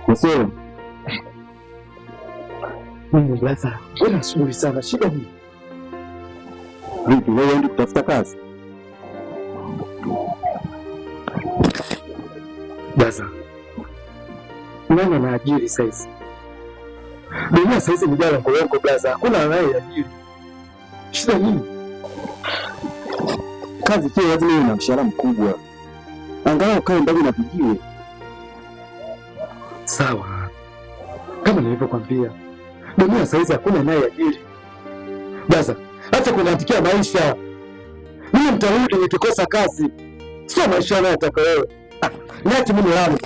Msio. Mungu blaza. Wewe shughuli sana. Shida nini? Vipi wewe ndio kutafuta kazi? Blaza. Nani anaajiri saizi? Dunia saizi ni jala kolongo blaza. Hakuna anayeajiri. Shida nini? Kazi sio lazima iwe na mshahara mkubwa. Angalau kae mbali na vijiwe. Sawa. Kama nilivyokuambia, dunia saizi hakuna anayeajiri. Blaza, acha kuniandikia maisha. Mimi mtarudi nikikosa kazi. Sio maisha yanayotaka wewe. Niache mimi nilale.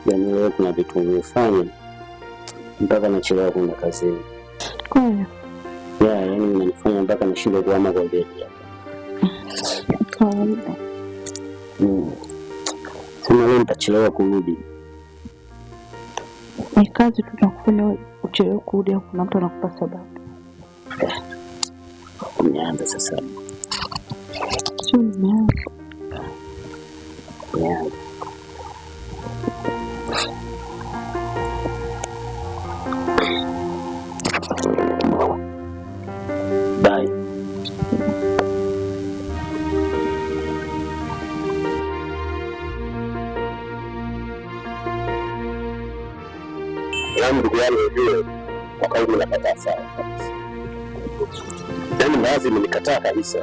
Yaani wewe kuna vitu umefanya mpaka nachelewa kwenda kazini. Kweli? Yaani unanifanya mpaka nashindwa kuama kwa bedi hapa. Kawaida. Sema leo nitachelewa kurudi. Ni kazi tu tunakufanya uchelewe kurudi au kuna mtu anakupa sababu? Umeanza sasa. Sio umeanza. Yeah. Bye. Yaani ndugu yangu ujue kwa kauli nakataa sawa kabisa. Yaani baadhi imenikataa kabisa.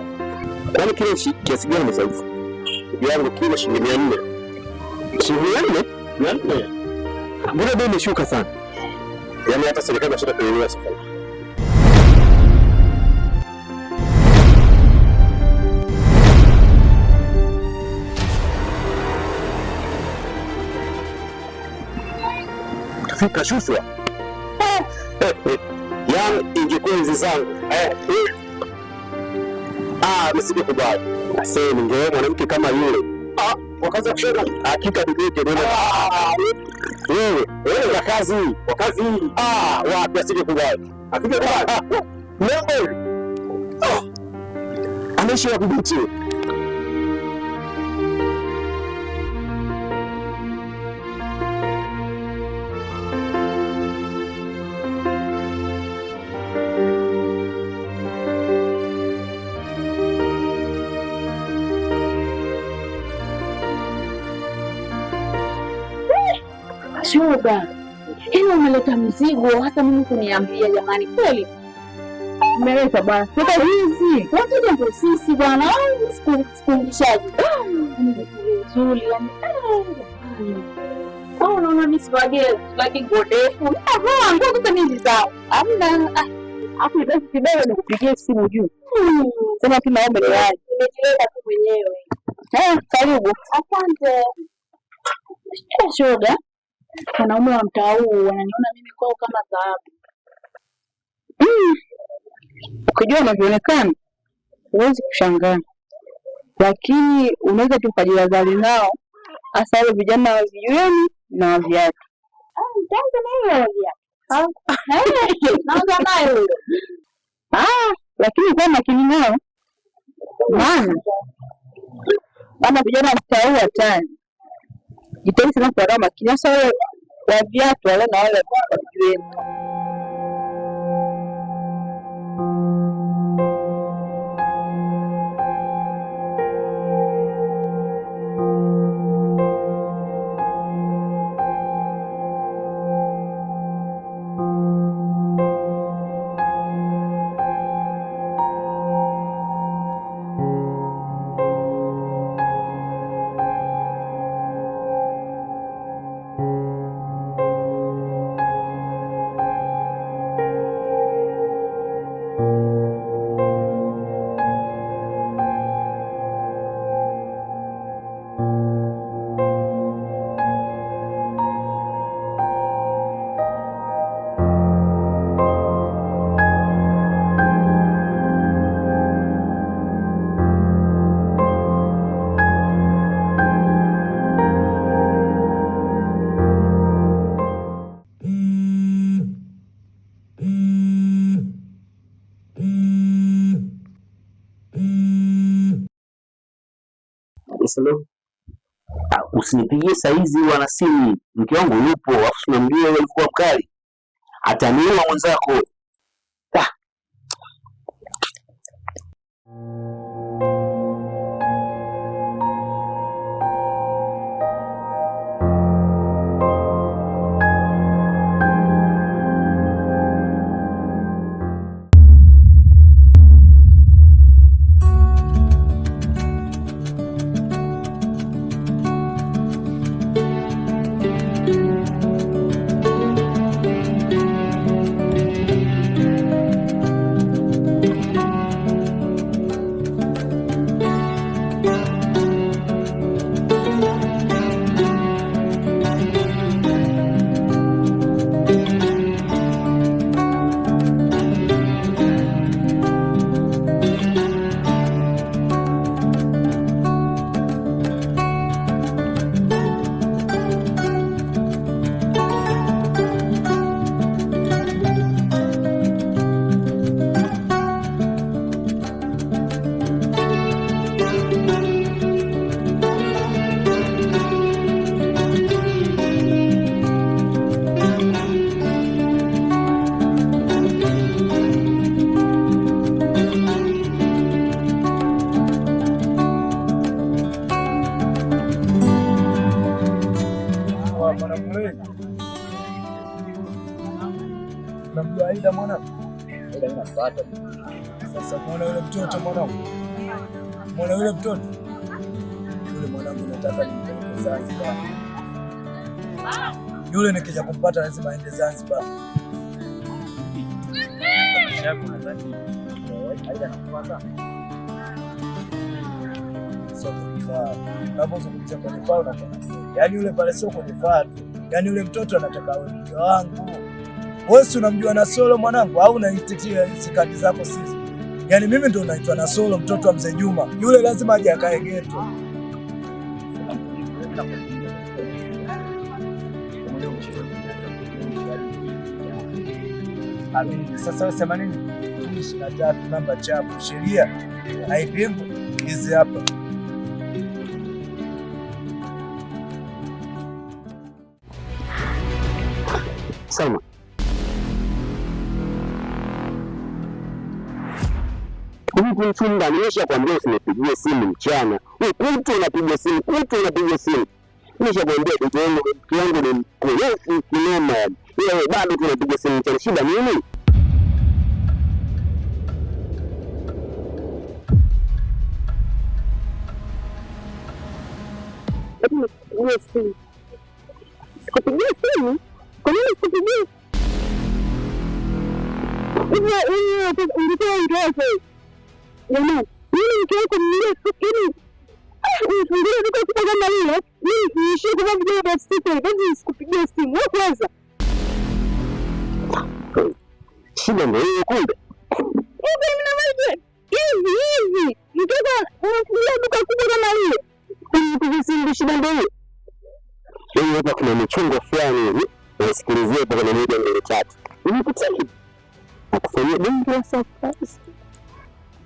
Kwani kile kiasi gani sasa? Ndugu yangu kile shilingi 400. Shilingi 400? Mbona bei imeshuka sana? Yaani hata serikali inashinda kuinua safari. Utafika shushwa. Yaani ingekuwa hizi zangu. Nisije kubali. Asante ningewe mwanamke kama yule. Wakazi wa kushona. Hakika bideke neno. Wewe na kazi hii. Kwa kazi hii. Wapi asije kubali. Asije kubali. Nembo. Anaishi wapi binti? Shoga, yaani umeleta mzigo hata mimi kuniambia jamani kweli. Umeleta bwana. Sasa hizi, wateja ndio sisi bwana. Sikundishaji. Nzuri yani. Unaona ni swagi godefu. Ndio kama hizi zao. Hamna. Hapo ndio kidogo nikupigie simu juu. Sema tu naomba niaje. Nimejileta tu mwenyewe. Karibu. Asante. Shoga. Wanaume wa mtaa huu wananiona mimi kwao kama dhahabu. Ukijua unavyoonekana huwezi kushangaa, lakini unaweza tu ukajidhari nao, hasa wale vijana wa vijueni na wa viatu. Mtanza na hiyo viatu. Naanza nayo huyo. Lakini kwa makini nao. Maana vijana wa mtaa huu hatari. Jitahidi sana kwa makini. Sasa wale wa viatu wale na wale wa vijueni. Salo. Usinipigie saizi wana simu. Mke wangu yupo, afu tunamjua yule alikuwa mkali. Ataniua mwenzako. Unamjua Aida mwanangu? Aida inafuata. Sasa muone yule mtoto mwanangu. Muone yule mtoto. Yule mwanangu nataka nimpeleke Zanzibar. Yule nikija kumpata lazima aende Zanzibar. Aida anafuata. Sio kufaa. Unapozungumzia kwenye faa unataka. Yaani yule pale sio kwenye faa tu. Yaani yule mtoto anataka awe mke wangu. Wewe si unamjua Nasolo mwanangu au unaitetea hizo kadi zako sisi? Yaani mimi ndo naitwa Nasolo mtoto wa Mzee Juma. Yule lazima aje akae geto. Amini, sasa wewe sema nini? 23 namba chapu sheria. Haipingu hizi hapa. Salma. Kumchunga nimesha kuambia usinipigie simu mchana. Ukutu unapiga simu, Nimesha kuambia mke wangu ni mkorofi kinoma. Wewe bado tunapiga simu mchana. Shida nini? Sikupigia simu? Kwa nini sikupigia? Ungetoa ndoto. Jamani, mimi mke wako mrefu ili ufungulie duka kubwa kama hilo. Mimi niishie kwa video ya sister, ndio sikupigia simu. Wewe kwanza. Shida ndio hiyo kumbe. Mimi na wewe. Hivi. Mke wako unafungulia duka kubwa kama hilo. Kupigia simu shida ndio hiyo. Hiyo hapa kuna mchongo fulani hivi. Nasikilizia hapo kwa moja mbili tatu. Nimekutaki. Nakufanyia bonge la surprise.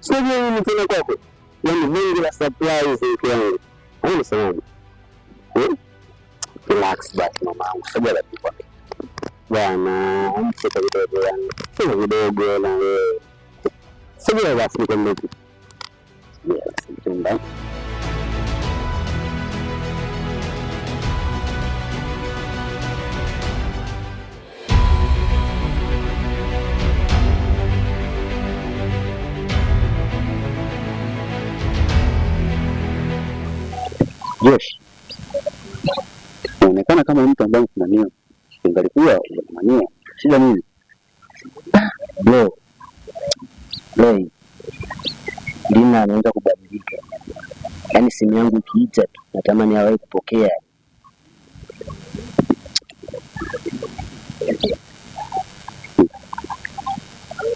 Sio mimi tena kwako. Yaani bonge la surprise mke wangu. Hapo unasemaje? Relax basi mamangu. Sabala tu. Bwana, mtoto kidogo yangu. Sio kidogo na wewe. Sabala basi nikwambie. Yes, mtenda. Josh, unaonekana kama mtu ambaye unamania. Ingalikuwa unamania. Shida nini? Bro. Lina anaanza kubadilika. Yaani simu yangu ikiita tu natamani awahi kupokea.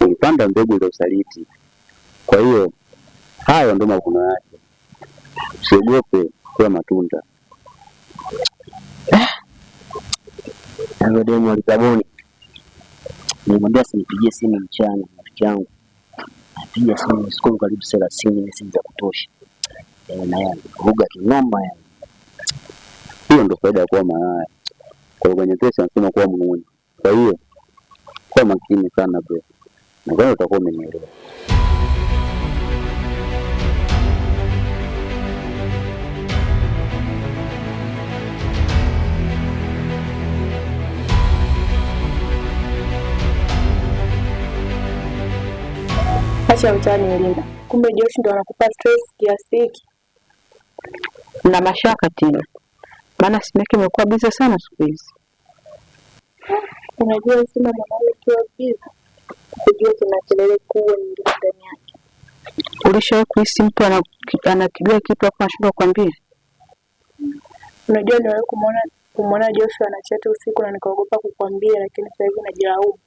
Ulipanda mbegu za usaliti. Kwa hiyo hayo ndio mavuno yake. Usiogope kwa matunda. Ndio demo alikaboni. Nilimwambia sinipigie simu mchana rafiki yangu. Napiga simu siku karibu 30 message za kutosha. na yeye kuvuga kinoma yani. Hiyo ndio faida ya kuwa malaya. Kwa kwenye pesa anasema kuwa muone. Kwa hiyo kwa makini sana bro. Na kwa hiyo utakuwa umenielewa. Acha utani Linda. Kumbe Josh ndo anakupa stress kiasi hiki. Na mashaka tena. Maana Simeki imekuwa busy sana siku hizi. Unajua sina mwanaume kiwa busy. Kujua kuna kelele kubwa nyingi ndani yake. Ulishawahi kuhisi mtu anakijua kitu hapo anashindwa kukwambia? Unajua niliwahi kumuona Josh anachati usiku na nikaogopa kukwambia, lakini sasa hivi najilaumu.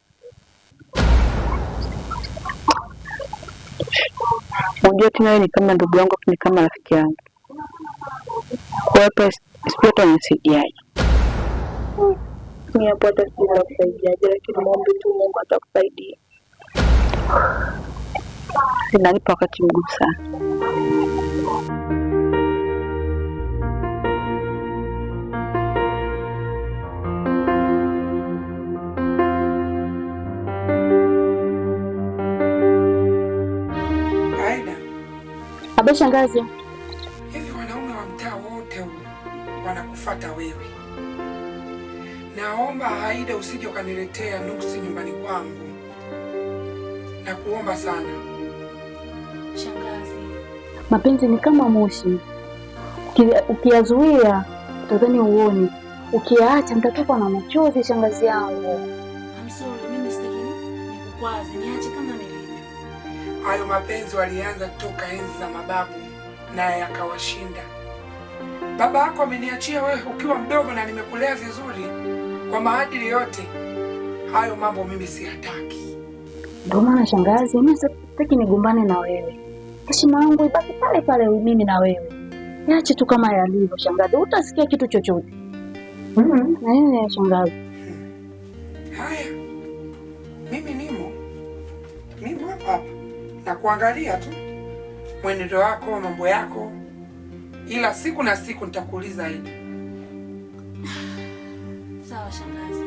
Unajua tena wewe ni kama ndugu yangu, ni kama rafiki yangu. Kwa hiyo sipata unisaidiaje? Mimi hapo hata sijui kusaidiaje, lakini muombe tu Mungu atakusaidia. Inanipa wakati mgumu sana. Abe shangazi. Hivi wanaume wa mtaa wote wanakufuata wewe. Naomba Aida usije ukaniletea nuksi nyumbani kwangu. Nakuomba sana. Shangazi. Mapenzi ni kama moshi. Ukiyazuia utadhani uone. Ukiyaacha mtatokwa na machozi shangazi yangu. I'm sorry, mimi sitaki nikukwaze, niache kama nilivyo. Hayo mapenzi walianza toka enzi za mababu naye akawashinda. Baba yako ameniachia wewe ukiwa mdogo na nimekulea vizuri kwa maadili yote. Hayo mambo mimi siyataki. Ndio maana shangazi, mimi sitaki nigombane na wewe. Heshima yangu ibaki pale pale mimi na wewe. Niache tu kama yalivyo shangazi, utasikia kitu chochote. Na yeye ya shangazi. Haya. Mimi nimo hapa. Na kuangalia tu mwenendo wako, mambo yako. Ila siku na siku nitakuuliza Aida. Sawa shangazi.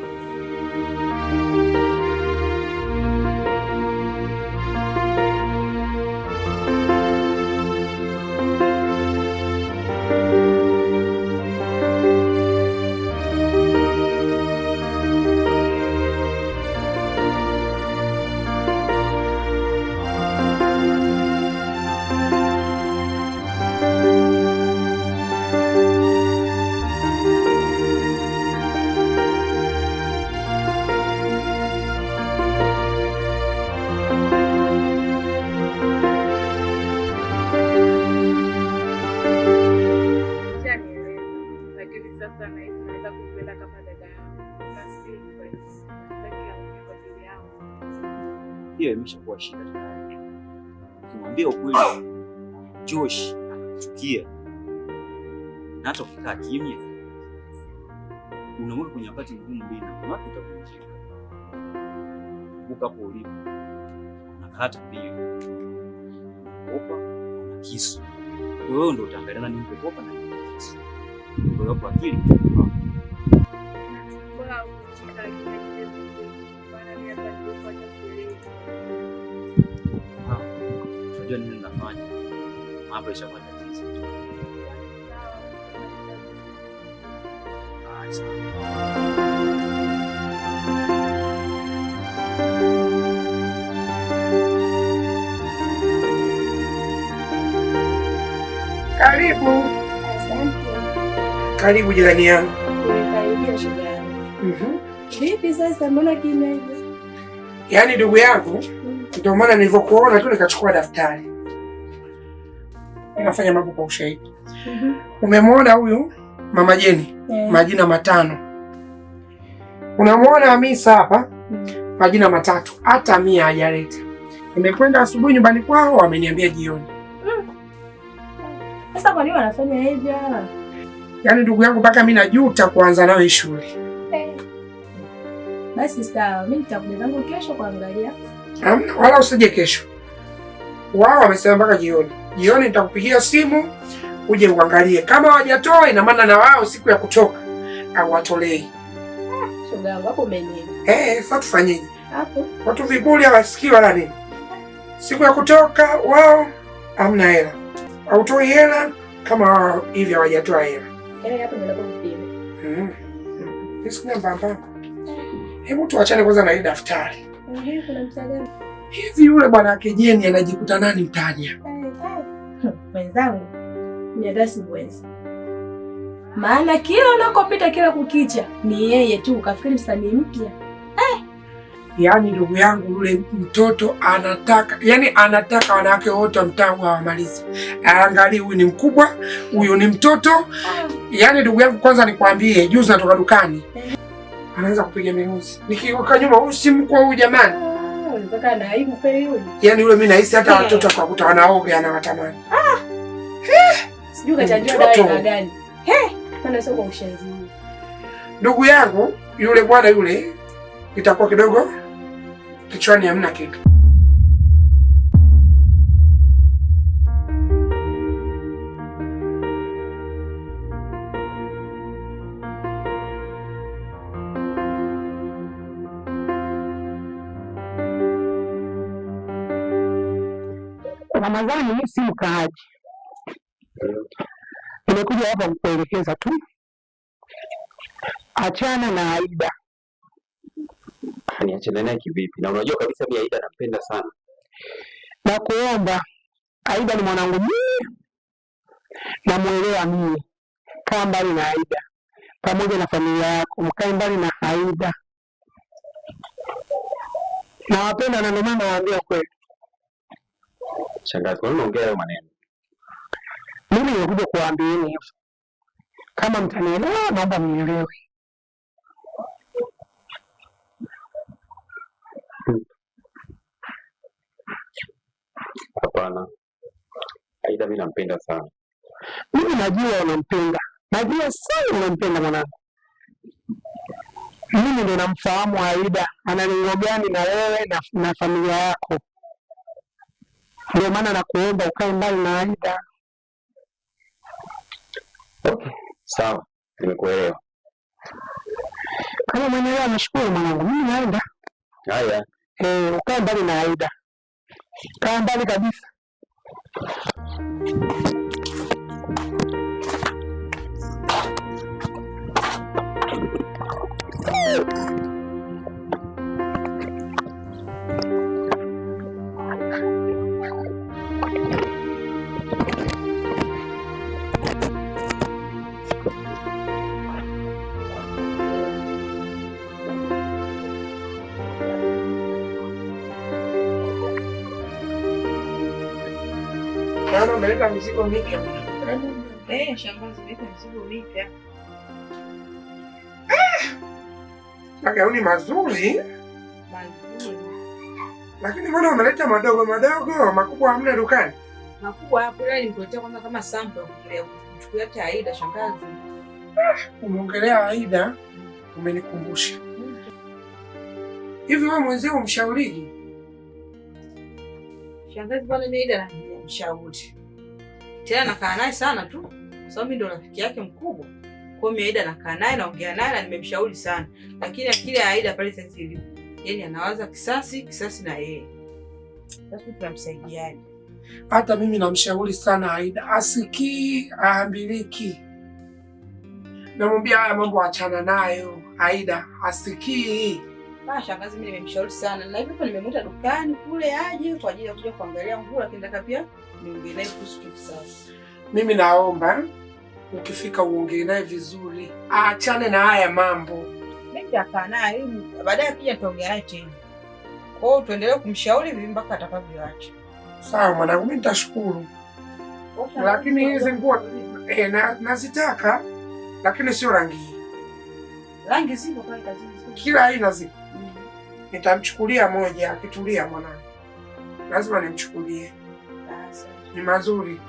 Hiyo imeshakuwa shida tayari. Ukimwambia ukweli Josh anakuchukia. Na hata ukikaa kimya unamweka kwenye wakati mgumu bila watu utavunjika. Ukapo ulipo unakata mbili. Unaogopa na kisu. Wewe ndio utaangalia nani mkogopa na nini kisu. Kwa hiyo kwa akili kwa unajua nini nafanya? Mambo yashakuwa tatizo. Karibu. Asante. Karibu jirani yangu. Nimekaribia shida yangu. Vipi sasa mbona kimya hivyo? Yaani ndugu yangu, ndio maana nilivyokuona tu nikachukua daftari. Ninafanya mambo kwa ushahidi. Umemwona huyu Mama Jeni? Majina 5. Unamwona Hamisa hapa? Majina 3. Hata 100 hajaleta. Nimekwenda asubuhi nyumbani kwao, ameniambia jioni. Sasa kwa nini wanafanya hivyo? Yaani ndugu yangu mpaka mimi najuta kuanza nawe shule. Basi sawa, mimi nitakuja zangu kesho kuangalia. Wala usije kesho. Wao wamesema mpaka jioni. Jioni nitakupigia simu, uje uangalie kama hawajatoa, ina maana na wao siku ya kutoka au watolei. Shoga yangu hapo umenini? Sasa tufanyeje? Hapo watu vibuli hawasikii wala nini. Siku ya kutoka wao hamna hela, hautoi hela kama wao hivi hawajatoa hela. Hapo ndio kupima. Sisi mbamba. Hebu tuachane kwanza na hii daftari. Kuna msagani. Hivi yule bwana wake Jeni anajikuta nani mtaja? Wenzangu, ni adasi mwenzi. Maana kila unakopita kila kukicha ni yeye tu, ukafikiri msanii mpya. Yaani ndugu yangu yule mtoto anataka wanawake wote wa mtaa wamalize. Angalia, huyu ni mkubwa, huyu ni mtoto. Yaani ndugu yangu, kwanza nikwambie, juzi natoka dukani. Anaanza kupiga minuzi. Nikikoka nyuma, huyu si mkubwa huyu jamani. Unataka na aibu kweli yule? Yaani yule mimi nahisi hata watoto wakakuta wanaoga anawatamani. Sijui kachanjwa dawa ina gani. Maana sio kwa ushenzi. Ndugu yangu, yule bwana yule itakuwa kidogo kichwani hamna kitu. Ramadhani, mimi si mkaaji. Nimekuja hapa kukuelekeza tu. Achana na Aida. Niachane naye kivipi? Na unajua kabisa mimi Aida nampenda sana. Na kuomba, Aida ni mwanangu mimi. Namuelewa mimi. Kaa mbali na Aida. Pamoja na familia yako, mkae mbali na Aida. Nawapenda na ndio maana nawaambia kweli. Shangazi, kwa nini unaongea hayo maneno? Mimi nimekuja kuwaambieni hivyo. Kama mtanielewa, naomba mnielewe. Hapana. Aida mimi nampenda sana. Mimi najua unampenda. Najua sana unampenda mwanangu. Mimi ndo namfahamu Aida. Ana lengo gani na wewe na familia yako. Ndio maana nakuomba ukae mbali na Aida. Okay, sawa. Nimekuelewa. Kama mwenyewe nashukuru mwanangu. Mimi naenda. Haya. Ukae mbali na Aida. Kaa mbali kabisa. Naona umeleta mizigo mipya. Shangazi leta mizigo mipya. Magauni mazuri. Lakini mbona umeleta madogo madogo, makubwa hamna dukani? Makubwa hapo leo nilikuletea kwanza kama sample ya kuchukulia hata Aida shangazi. Umeongelea Aida, umenikumbusha. Hivi wewe mwenzio mshauriji? Shangazi bwana, mimi Aida na mshauri. Tena nakaa naye sana tu. Kwa sababu mimi ndo rafiki yake mkubwa. Kwa hiyo Aida nakaa naye, naongea naye na nimemshauri sana. Lakini akili ya Aida pale sasa hivi, yaani anawaza kisasi na yeye. Sasa tunamsaidiaje? Hata mimi namshauri sana Aida, asikii, aambiliki. Namwambia haya mambo achana nayo. Aida asikii. Shangazi mimi nimemshauri sana. Na hivyo nimemwita dukani kule aje kwa ajili ya kuja kuangalia nguo, lakini nataka pia niongee naye kuhusu kisasi. Mimi naomba ukifika uongee naye vizuri. Aachane na haya mambo. Mimi nitakaa naye baadaye pia nitaongea naye tena. Kwa hiyo tuendelee kumshauri hivi mpaka atakavyoacha. Sawa mwanangu, mimi nitashukuru. Lakini hizi nguo nazitaka, lakini sio rangi hii. Rangi zipo pale kazini. Kila aina zipo. Nitamchukulia moja akitulia mwanangu. Lazima nimchukulie. Ni mazuri.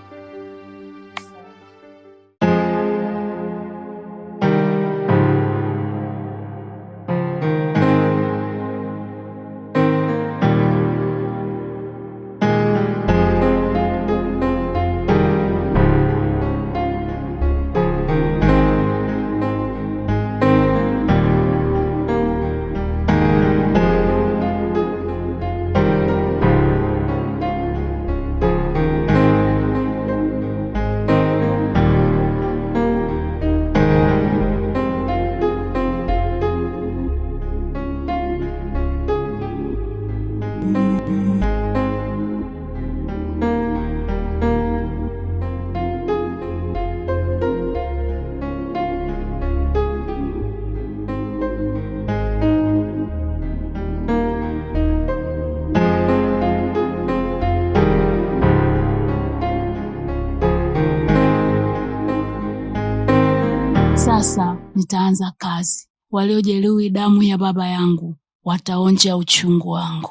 nitaanza kazi. Waliojeruhi damu ya baba yangu wataonja uchungu wangu.